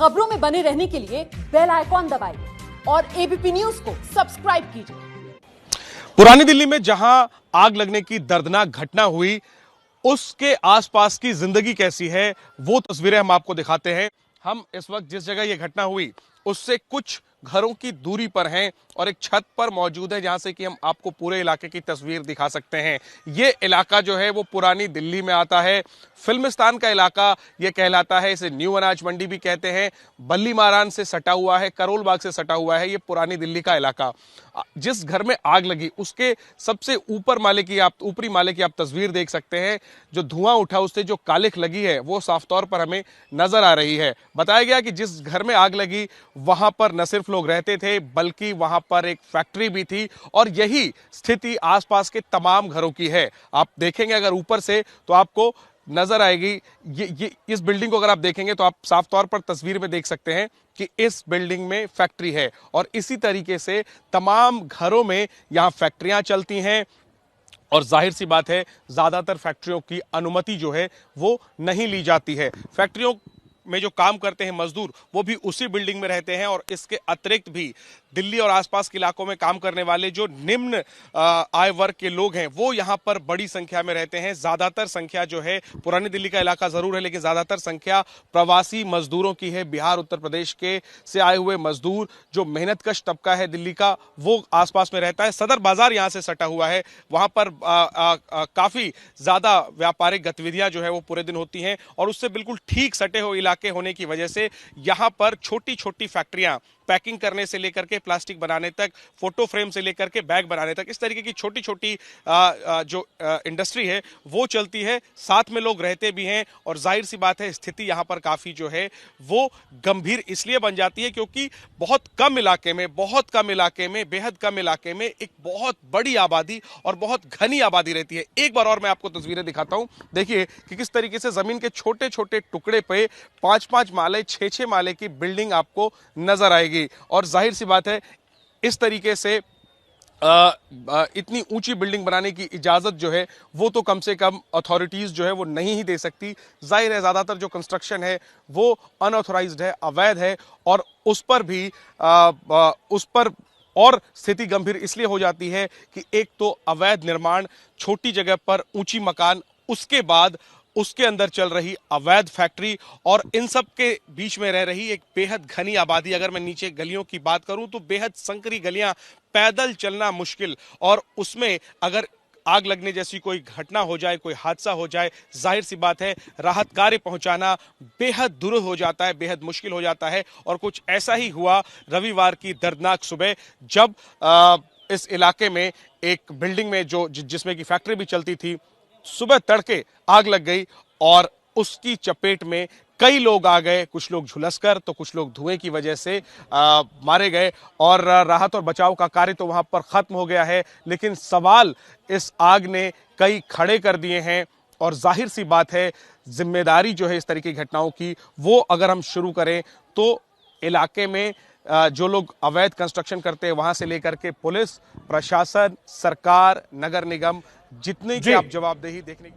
खबरों में बने रहने के लिए बेल आइकॉन दबाइए और एबीपी न्यूज को सब्सक्राइब कीजिए। पुरानी दिल्ली में जहां आग लगने की दर्दनाक घटना हुई, उसके आसपास की जिंदगी कैसी है वो तस्वीरें हम आपको दिखाते हैं। हम इस वक्त जिस जगह ये घटना हुई उससे कुछ घरों की दूरी पर हैं और एक छत पर मौजूद है जहां से कि हम आपको पूरे इलाके की तस्वीर दिखा सकते हैं। ये इलाका जो है वो पुरानी दिल्ली में आता है, फिल्मिस्तान का इलाका ये कहलाता है। इसे न्यू अनाज मंडी भी कहते हैं। बल्ली मारान से सटा हुआ है, करोल बाग से सटा हुआ है ये पुरानी दिल्ली का इलाका। जिस घर में आग लगी उसके सबसे ऊपरी माले की आप तस्वीर देख सकते हैं। जो धुआं उठा उससे जो कालिख लगी है वो साफ तौर पर हमें नजर आ रही है। बताया गया कि जिस घर में आग लगी वहां पर न सिर्फ लोग रहते थे बल्कि वहां पर एक फैक्ट्री भी थी और यही स्थिति आसपास के तमाम घरों की है। आप देखेंगे अगर ऊपर से तो आपको नजर आएगी। ये इस बिल्डिंग को अगर आप देखेंगे तो आप साफ तौर पर तस्वीर में देख सकते हैं कि इस बिल्डिंग में फैक्ट्री है और इसी तरीके से तमाम घरों में यहां फैक्ट्रियां चलती हैं और जाहिर सी बात है ज्यादातर फैक्ट्रियों की अनुमति जो है वो नहीं ली जाती है। फैक्ट्रियों में जो काम करते हैं मजदूर वो भी उसी बिल्डिंग में रहते हैं और इसके अतिरिक्त भी दिल्ली और आसपास के इलाकों में काम करने वाले जो निम्न आय वर्ग के लोग हैं वो यहाँ पर बड़ी संख्या में रहते हैं। ज्यादातर संख्या जो है पुरानी दिल्ली का इलाका जरूर है लेकिन ज्यादातर संख्या प्रवासी मजदूरों की है। बिहार उत्तर प्रदेश के से आए हुए मजदूर जो मेहनतकश तबका है दिल्ली का वो आसपास में रहता है। सदर बाजार यहाँ से सटा हुआ है, वहां पर काफी ज्यादा व्यापारिक गतिविधियां जो है वो पूरे दिन होती हैं और उससे बिल्कुल ठीक सटे हुए इलाके होने की वजह से यहाँ पर छोटी छोटी फैक्ट्रियां पैकिंग करने से लेकर के प्लास्टिक बनाने तक, फोटो फ्रेम से लेकर के बैग बनाने तक, इस तरीके की छोटी छोटी जो इंडस्ट्री है वो चलती है। साथ में लोग रहते भी हैं और जाहिर सी बात है स्थिति यहाँ पर काफी जो है वो गंभीर इसलिए बन जाती है क्योंकि बहुत कम इलाके में बेहद कम इलाके में एक बहुत बड़ी आबादी और बहुत घनी आबादी रहती है। एक बार और मैं आपको तस्वीरें दिखाता हूं, देखिए कि किस तरीके से जमीन के छोटे छोटे टुकड़े पे 5-5 माले 6-6 माले की बिल्डिंग आपको नजर आएगी और जाहिर सी बात है इस तरीके से इतनी ऊंची बिल्डिंग बनाने की इजाजत जो है वो तो कम से कम अथॉरिटीज जो है वो नहीं ही दे सकती। जाहिर है ज्यादातर जो कंस्ट्रक्शन है वो अनऑथोराइज्ड है, अवैध है और उस पर और स्थिति गंभीर इसलिए हो जाती है कि एक तो अवैध निर्माण, छोटी जगह पर ऊंची मकान, उसके बाद उसके अंदर चल रही अवैध फैक्ट्री और इन सब के बीच में रह रही एक बेहद घनी आबादी। अगर मैं नीचे गलियों की बात करूं तो बेहद संकरी गलियां, पैदल चलना मुश्किल और उसमें अगर आग लगने जैसी कोई घटना हो जाए, कोई हादसा हो जाए, जाहिर सी बात है राहत कार्य पहुंचाना बेहद दुरूह हो जाता है, बेहद मुश्किल हो जाता है। और कुछ ऐसा ही हुआ रविवार की दर्दनाक सुबह जब इस इलाके में एक बिल्डिंग में जिसमें की फैक्ट्री भी चलती थी, सुबह तड़के आग लग गई और उसकी चपेट में कई लोग आ गए। कुछ लोग झुलसकर तो कुछ लोग धुएं की वजह से मारे गए और राहत और बचाव का कार्य तो वहां पर खत्म हो गया है लेकिन सवाल इस आग ने कई खड़े कर दिए हैं और जाहिर सी बात है जिम्मेदारी जो है इस तरह की घटनाओं की वो अगर हम शुरू करें तो इलाके में जो लोग अवैध कंस्ट्रक्शन करते हैं वहां से लेकर के पुलिस प्रशासन, सरकार, नगर निगम, जितने की आप जवाबदेही देखने